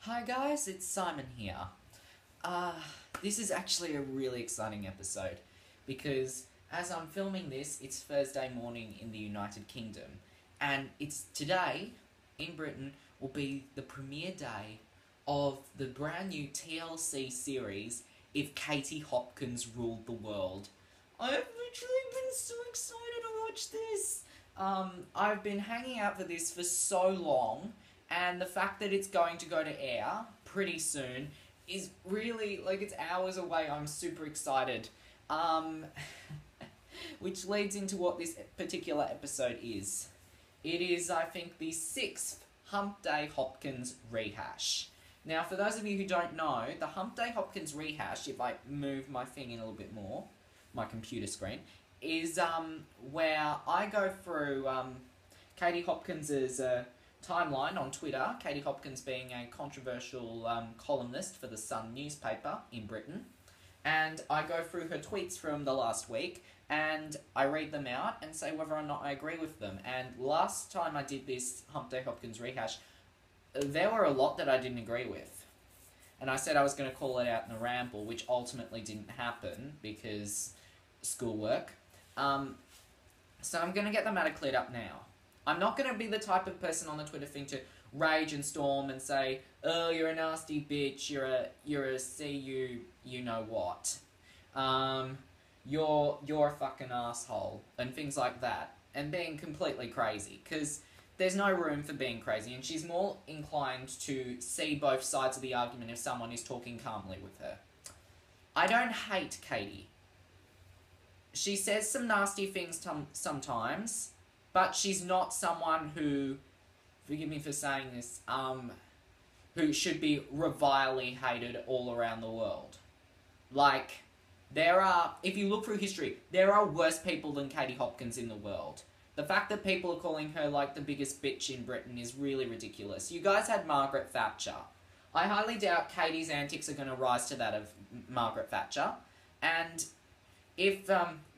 Hi guys, it's Simon here. This is actually a really exciting episode because as I'm filming this, it's Thursday morning in the United Kingdom, and it's today in Britain will be the premiere day of the brand new TLC series If Katie Hopkins Ruled the World. I've literally been so excited to watch this. I've been hanging out for this for so long, and the fact that it's going to go to air pretty soon is really, it's hours away. I'm super excited. Which leads into what this particular episode is. It is, I think, the 6th Hump Day Hopkins rehash. Now, for those of you who don't know, the Hump Day Hopkins rehash, if I move my thing in a little bit more, my computer screen, is where I go through Katie Hopkins's timeline on Twitter, Katie Hopkins being a controversial columnist for the Sun newspaper in Britain, and I go through her tweets from the last week, and I read them out and say whether or not I agree with them. And last time I did this Hump Day Hopkins rehash, there were a lot that I didn't agree with. And I said I was going to call it out in a ramble, which ultimately didn't happen because schoolwork. So I'm going to get the matter cleared up now. I'm not going to be the type of person on the Twitter thing to rage and storm and say, "Oh, you're a nasty bitch, you're a you know what. You're a fucking asshole," and things like that, and being completely crazy, because there's no room for being crazy, and she's more inclined to see both sides of the argument if someone is talking calmly with her. I don't hate Katie. She says some nasty things sometimes, but she's not someone who, forgive me for saying this, who should be revilely hated all around the world. Like, if you look through history, there are worse people than Katie Hopkins in the world. The fact that people are calling her, the biggest bitch in Britain is really ridiculous. You guys had Margaret Thatcher. I highly doubt Katie's antics are going to rise to that of Margaret Thatcher. And if,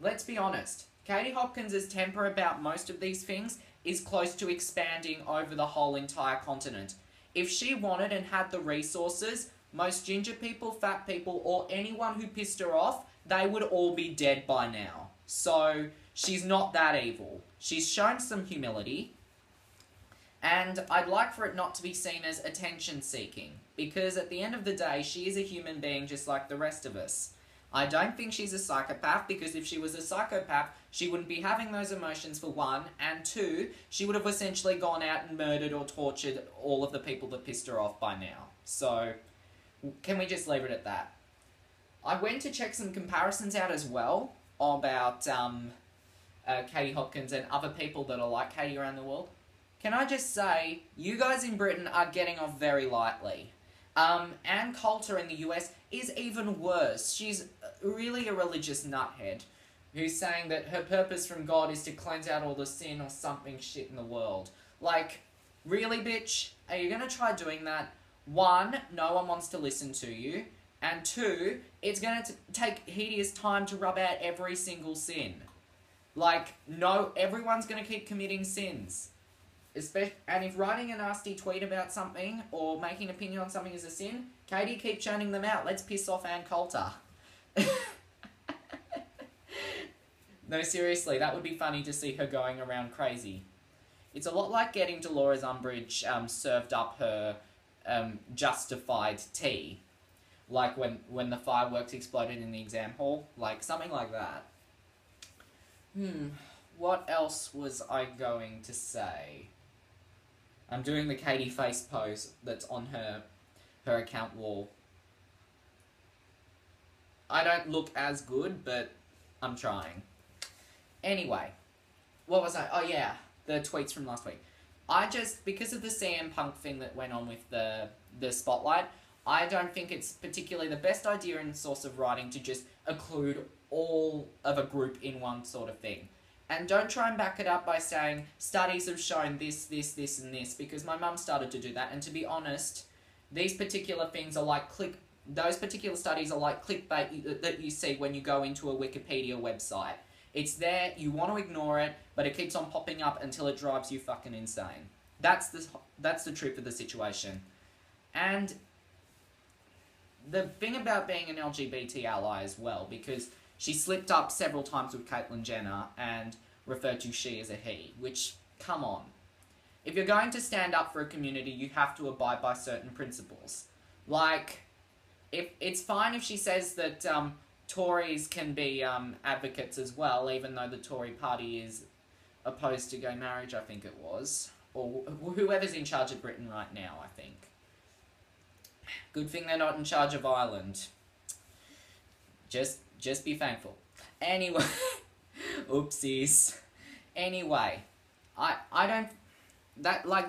let's be honest, Katie Hopkins' temper about most of these things is close to expanding over the whole entire continent. If she wanted and had the resources, most ginger people, fat people, or anyone who pissed her off, they would all be dead by now. So, she's not that evil. She's shown some humility, and I'd like for it not to be seen as attention-seeking, because at the end of the day, she is a human being just like the rest of us. I don't think she's a psychopath, because if she was a psychopath, she wouldn't be having those emotions, for one, and two, she would have essentially gone out and murdered or tortured all of the people that pissed her off by now. So, can we just leave it at that? I went to check some comparisons out as well about Katie Hopkins and other people that are like Katie around the world. Can I just say, you guys in Britain are getting off very lightly. Ann Coulter in the US is even worse. She's really a religious nuthead who's saying that her purpose from God is to cleanse out all the sin or something shit in the world. Like, really, bitch? Are you gonna try doing that? One, no one wants to listen to you. And two, it's gonna take hideous time to rub out every single sin. No, everyone's gonna keep committing sins. And if writing a nasty tweet about something or making an opinion on something is a sin, Katie, keep churning them out. Let's piss off Ann Coulter. No, seriously, that would be funny to see her going around crazy. It's a lot like getting Dolores Umbridge served up her justified tea. Like when the fireworks exploded in the exam hall. Something like that. What else was I going to say? I'm doing the Katie face pose that's on her account wall. I don't look as good, but I'm trying. Anyway, what was I? Oh yeah, the tweets from last week. Because of the CM Punk thing that went on with the spotlight, I don't think it's particularly the best idea in source of writing to just include all of a group in one sort of thing. And don't try and back it up by saying, studies have shown this, this, and this, because my mum started to do that, and to be honest, these particular things are those particular studies are like clickbait that you see when you go into a Wikipedia website. It's there, you want to ignore it, but it keeps on popping up until it drives you fucking insane. That's the truth of the situation. And the thing about being an LGBT ally as well, because she slipped up several times with Caitlyn Jenner and referred to she as a he, which, come on. If you're going to stand up for a community, you have to abide by certain principles. Like, if it's fine if she says that Tories can be advocates as well, even though the Tory party is opposed to gay marriage, I think it was. Or whoever's in charge of Britain right now, I think. Good thing they're not in charge of Ireland. Just be thankful. Anyway, oopsies. Anyway, I don't...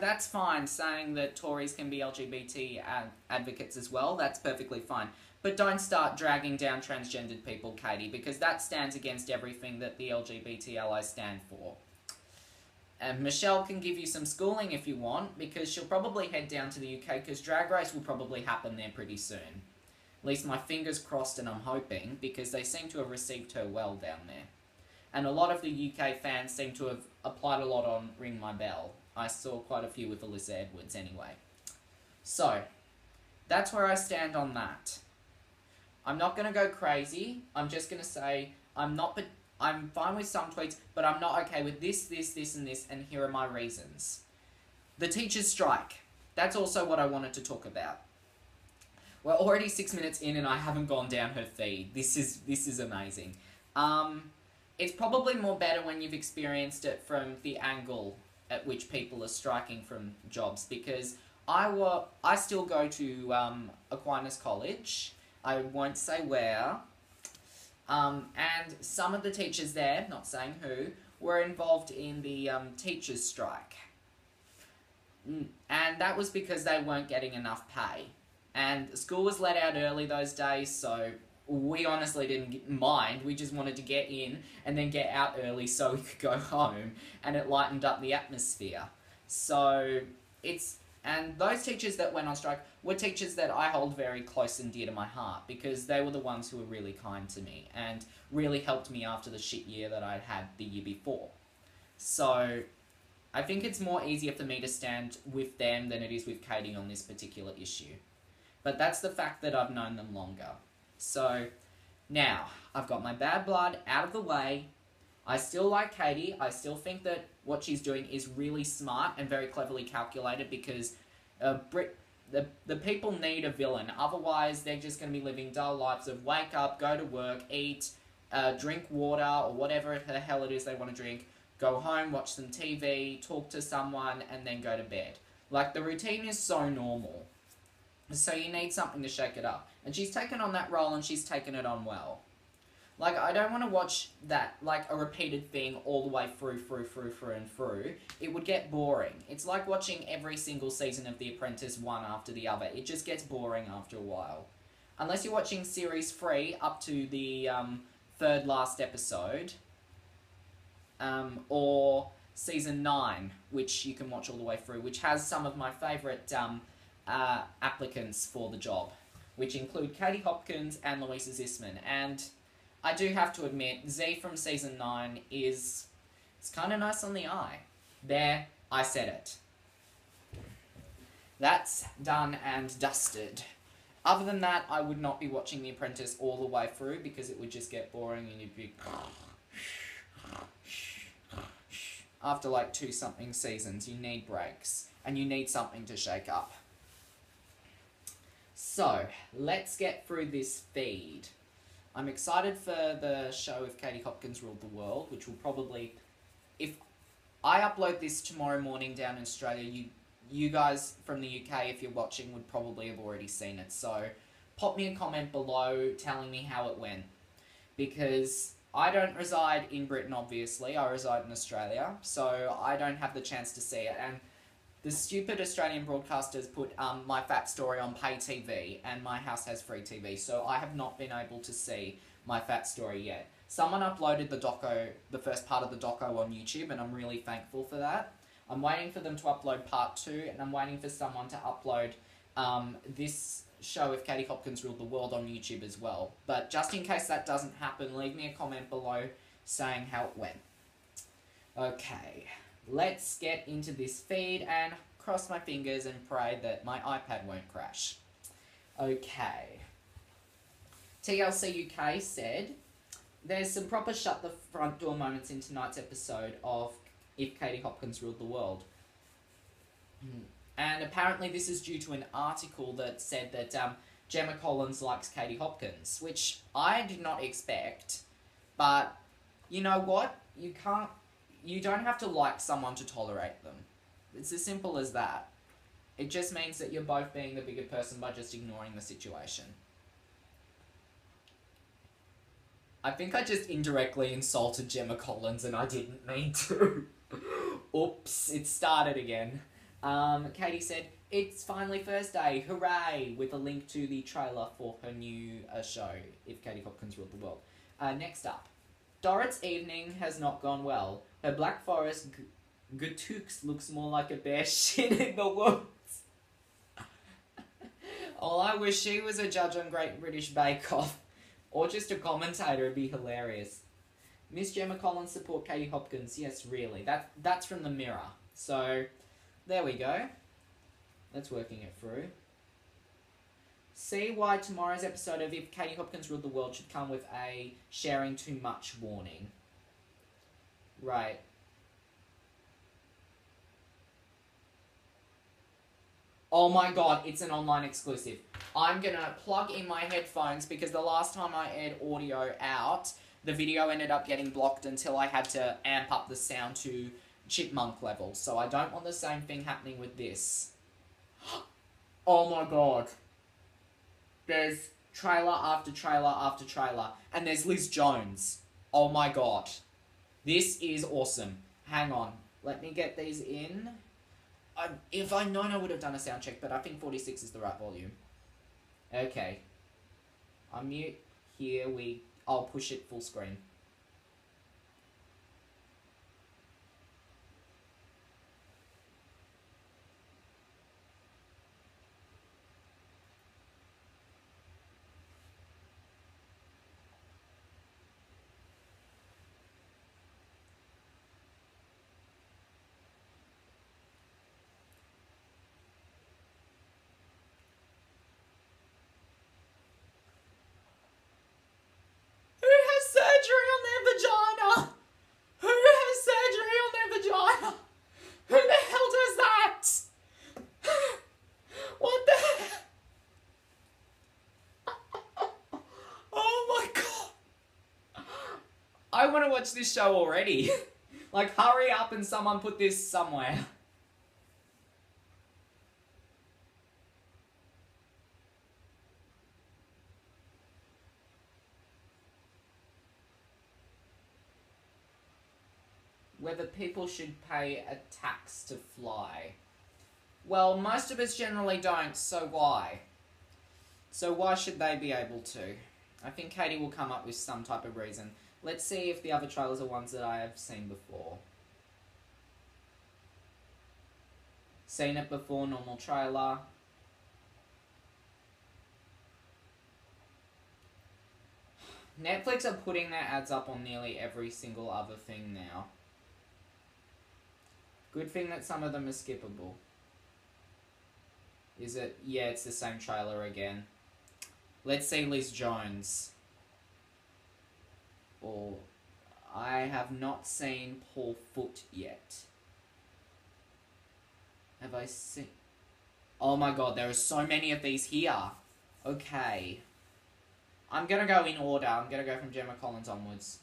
that's fine saying that Tories can be LGBT advocates as well. That's perfectly fine. But don't start dragging down transgendered people, Katie, because that stands against everything that the LGBT allies stand for. And Michelle can give you some schooling if you want, because she'll probably head down to the UK, because Drag Race will probably happen there pretty soon. At least my fingers crossed, and I'm hoping, because they seem to have received her well down there. And a lot of the UK fans seem to have applied a lot on Ring My Bell. I saw quite a few with Alyssa Edwards anyway. So, that's where I stand on that. I'm not going to go crazy. I'm just going to say I'm fine with some tweets, but I'm not okay with this, and here are my reasons. The teachers' strike. That's also what I wanted to talk about. We're already 6 minutes in and I haven't gone down her feed. This is amazing. It's probably more better when you've experienced it from the angle at which people are striking from jobs, because I still go to Aquinas College. I won't say where. And some of the teachers there, not saying who, were involved in the teachers' strike. And that was because they weren't getting enough pay. And school was let out early those days, so we honestly didn't mind. We just wanted to get in and then get out early so we could go home, and it lightened up the atmosphere. So and those teachers that went on strike were teachers that I hold very close and dear to my heart, because they were the ones who were really kind to me and really helped me after the shit year that I had the year before. So I think it's more easier for me to stand with them than it is with Katie on this particular issue. But that's the fact that I've known them longer. So now I've got my bad blood out of the way. I still like Katie. I still think that what she's doing is really smart and very cleverly calculated, because the people need a villain. Otherwise, they're just going to be living dull lives of wake up, go to work, eat, drink water, or whatever the hell it is they want to drink, go home, watch some TV, talk to someone, and then go to bed. Like, the routine is so normal. So you need something to shake it up. And she's taken on that role, and she's taken it on well. Like, I don't want to watch that, like, a repeated thing all the way through. It would get boring. It's like watching every single season of The Apprentice one after the other. It just gets boring after a while. Unless you're watching Series 3 up to the third last episode. Or Season 9, which you can watch all the way through, which has some of my favourite applicants for the job, which include Katie Hopkins and Louisa Zisman. And I do have to admit, Z from Season 9 it's kind of nice on the eye. There, I said it. That's done and dusted. Other than that, I would not be watching The Apprentice all the way through, because it would just get boring and you'd be... After like 2-something seasons, you need breaks. And you need something to shake up. So, let's get through this feed. I'm excited for the show if Katie Hopkins ruled the world, which will probably... If I upload this tomorrow morning down in Australia, you guys from the UK, if you're watching, would probably have already seen it. So, pop me a comment below telling me how it went. Because I don't reside in Britain, obviously. I reside in Australia. So, I don't have the chance to see it. And the stupid Australian broadcasters put My Fat Story on pay TV, and my house has free TV, so I have not been able to see My Fat Story yet. Someone uploaded the first part of the doco on YouTube, and I'm really thankful for that. I'm waiting for them to upload part 2, and I'm waiting for someone to upload this show if Katie Hopkins ruled the world on YouTube as well. But just in case that doesn't happen, leave me a comment below saying how it went. Okay. Let's get into this feed, and cross my fingers and pray that my iPad won't crash. Okay. TLC UK said, there's some proper shut the front door moments in tonight's episode of If Katie Hopkins Ruled the World. And apparently this is due to an article that said that Gemma Collins likes Katie Hopkins, which I did not expect. But you know what? You don't have to like someone to tolerate them. It's as simple as that. It just means that you're both being the bigger person by just ignoring the situation. I think I just indirectly insulted Gemma Collins and I didn't mean to. Oops, it started again. Katie said, it's finally Thursday, hooray, with a link to the trailer for her new show, If Katie Hopkins Ruled the World. Next up, Dorrit's evening has not gone well. Her Black Forest Gatooks looks more like a bear shit in the woods. Oh, I wish she was a judge on Great British Bake Off. Or just a commentator, it'd be hilarious. Miss Gemma Collins support Katie Hopkins. Yes, really. That's from the Mirror. So, there we go. That's working it through. See why tomorrow's episode of If Katie Hopkins Ruled the World should come with a sharing too much warning. Right. Oh my god, it's an online exclusive. I'm gonna plug in my headphones because the last time I aired audio out, the video ended up getting blocked until I had to amp up the sound to chipmunk level. So I don't want the same thing happening with this. Oh my god. There's trailer after trailer after trailer. And there's Liz Jones. Oh my god. This is awesome. Hang on. Let me get these in. If I'd known, I would have done a sound check, but I think 46 is the right volume. Okay. Unmute. Here we... I'll push it full screen. Surgery on their vagina! Who has surgery on their vagina? Who the hell does that? What the hell? Oh my god. I want to watch this show already. Like, hurry up and someone put this somewhere. Whether people should pay a tax to fly. Well, most of us generally don't, so why? So why should they be able to? I think Katie will come up with some type of reason. Let's see if the other trailers are ones that I have seen before. Seen it before, normal trailer. Netflix are putting their ads up on nearly every single other thing now. Good thing that some of them are skippable. Is it? Yeah, it's the same trailer again. Let's see Liz Jones. Or, I have not seen Paul Foot yet. Have I seen... Oh my god, there are so many of these here. Okay. I'm gonna go in order. I'm gonna go from Gemma Collins onwards.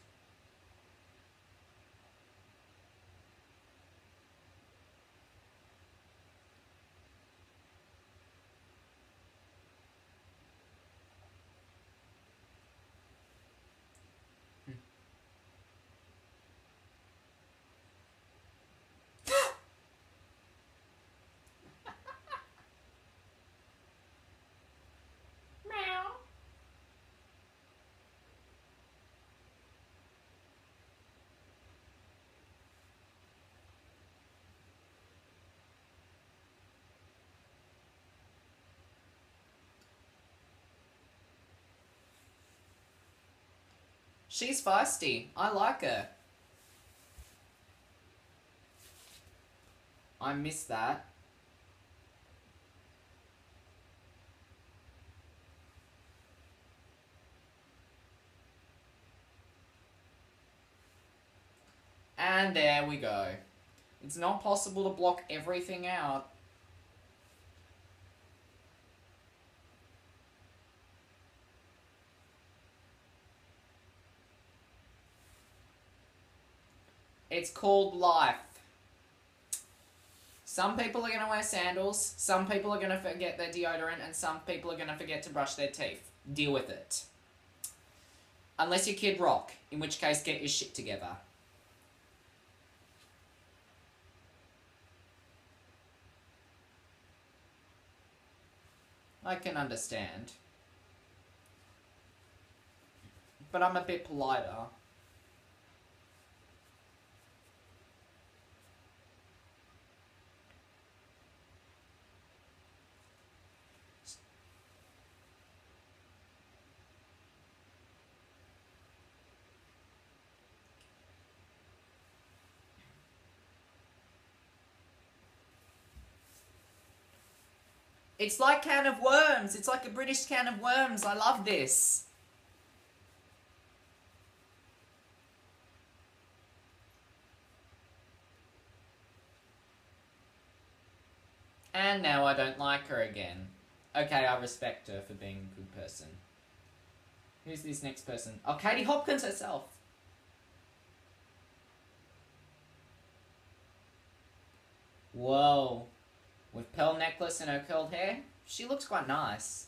She's feisty. I like her. I miss that. And there we go. It's not possible to block everything out. It's called life. Some people are going to wear sandals, some people are going to forget their deodorant, and some people are going to forget to brush their teeth. Deal with it. Unless you're Kid Rock, in which case get your shit together. I can understand. But I'm a bit politer. It's like Can of Worms. It's like a British Can of Worms. I love this. And now I don't like her again. Okay, I respect her for being a good person. Who's this next person? Oh, Katie Hopkins herself. Whoa. With pearl necklace and her curled hair, she looks quite nice.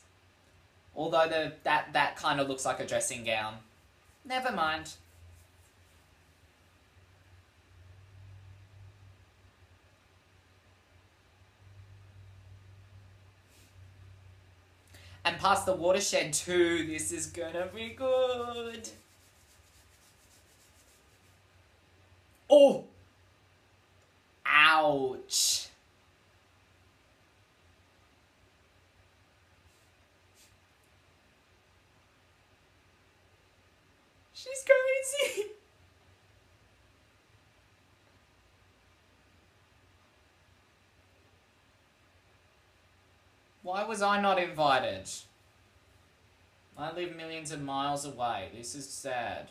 Although that kind of looks like a dressing gown. Never mind. And past the watershed too. This is gonna be good. Oh! Ouch. She's crazy. Why was I not invited? I live millions of miles away. This is sad.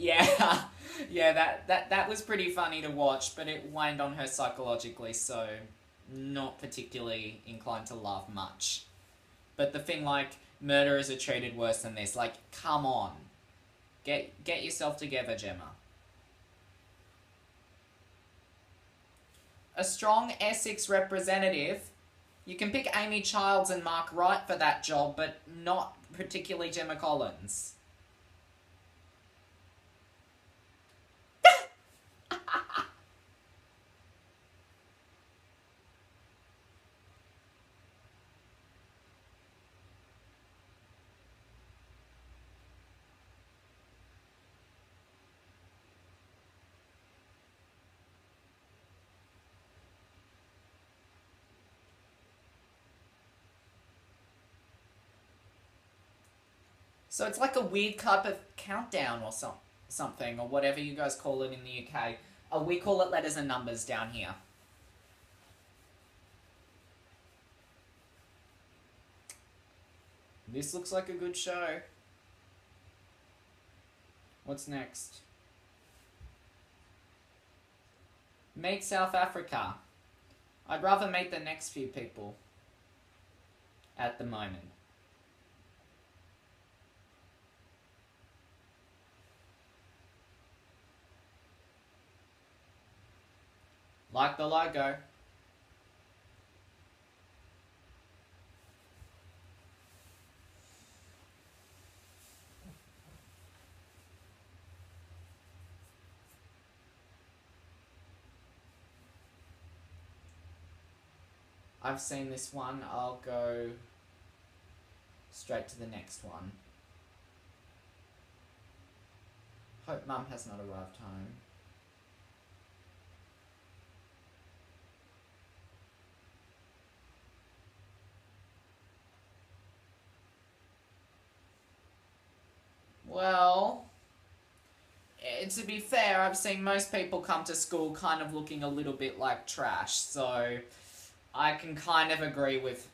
Yeah, yeah, that was pretty funny to watch, but it waned on her psychologically, so not particularly inclined to laugh much. But the thing, like, murderers are treated worse than this. Like, come on. Get yourself together, Gemma. A strong Essex representative. You can pick Amy Childs and Mark Wright for that job, but not particularly Gemma Collins. So it's like a weird type of countdown or something, or whatever you guys call it in the UK. We call it letters and numbers down here. This looks like a good show. What's next? Meet South Africa. I'd rather meet the next few people at the moment. Like the logo. I've seen this one. I'll go straight to the next one. Hope Mum has not arrived home. Well, to be fair, I've seen most people come to school kind of looking a little bit like trash, so I can kind of agree with,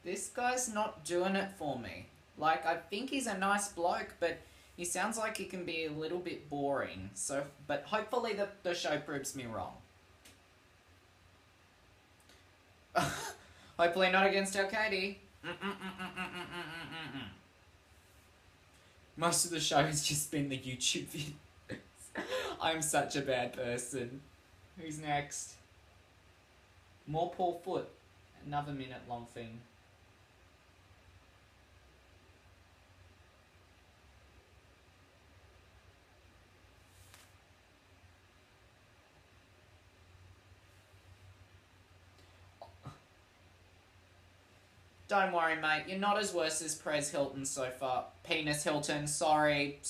this guy's not doing it for me. Like, I think he's a nice bloke, but he sounds like he can be a little bit boring. So, but hopefully the show proves me wrong. Hopefully not against our Katie. Most of the show has just been the YouTube videos. I'm such a bad person. Who's next? More Paul Foot. Another minute long thing. Don't worry, mate. You're not as worse as Prez Hilton so far. Penis Hilton. Sorry.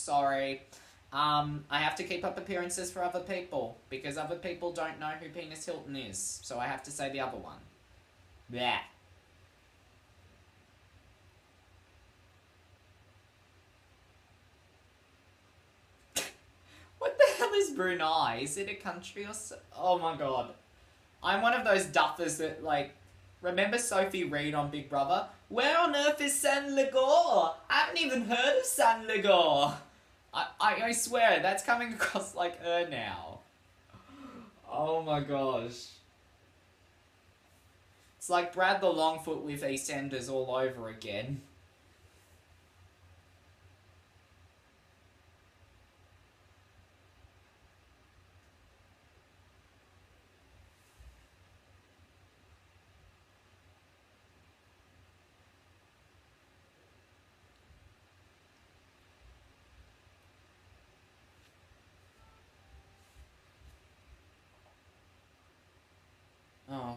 I have to keep up appearances for other people, because other people don't know who Penis Hilton is, so I have to say the other one. Bleh. What the hell is Brunei? Is it a country or so? Oh my god. I'm one of those duffers that, like, remember Sophie Reed on Big Brother? Where on earth is San Ligor? I haven't even heard of San Ligor. I swear, that's coming across like her now. Oh my gosh. It's like Brad the Longfoot with EastEnders all over again. Oh.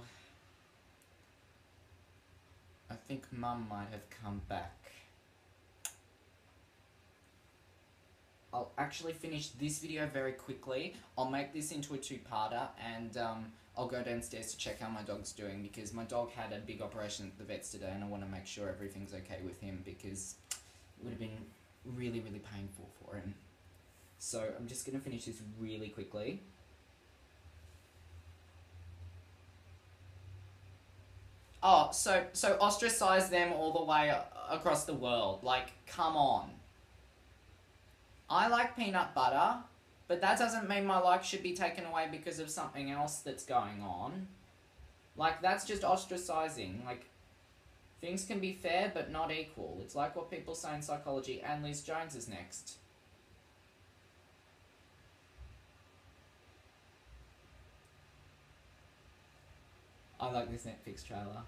I think Mum might have come back. I'll actually finish this video very quickly. I'll make this into a two-parter, and I'll go downstairs to check how my dog's doing, because my dog had a big operation at the vet's today, and I want to make sure everything's okay with him, because it would have been really, really painful for him. So I'm just going to finish this really quickly. Oh, so ostracize them all the way across the world. Like, come on. I like peanut butter, but that doesn't mean my like should be taken away because of something else that's going on. Like, that's just ostracizing. Like, things can be fair but not equal. It's like what people say in psychology, and Liz Jones is next. I like this Netflix trailer.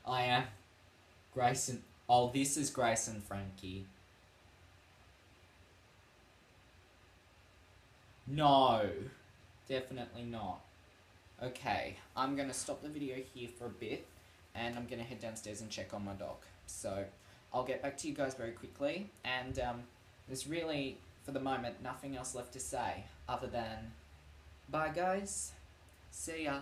I am. Grayson. Oh, this is Grayson Frankie. No. Definitely not. Okay, I'm going to stop the video here for a bit, and I'm going to head downstairs and check on my dog. So, I'll get back to you guys very quickly, and there's really, for the moment, nothing else left to say, other than, bye guys, see ya.